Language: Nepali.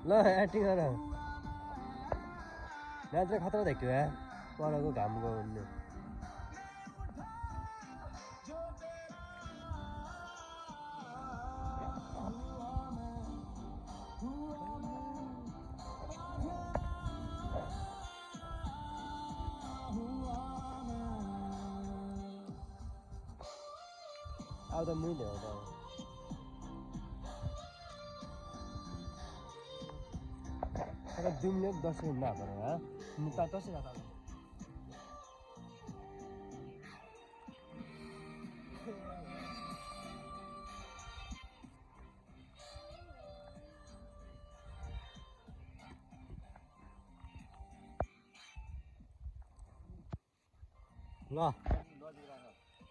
ल एक्टिङ गर नाच खतरा देख्यो है परको घाम गउने अब त मैले हो त अरे दुमले 10 मिनट ना पर हां मुता तो से जाता ल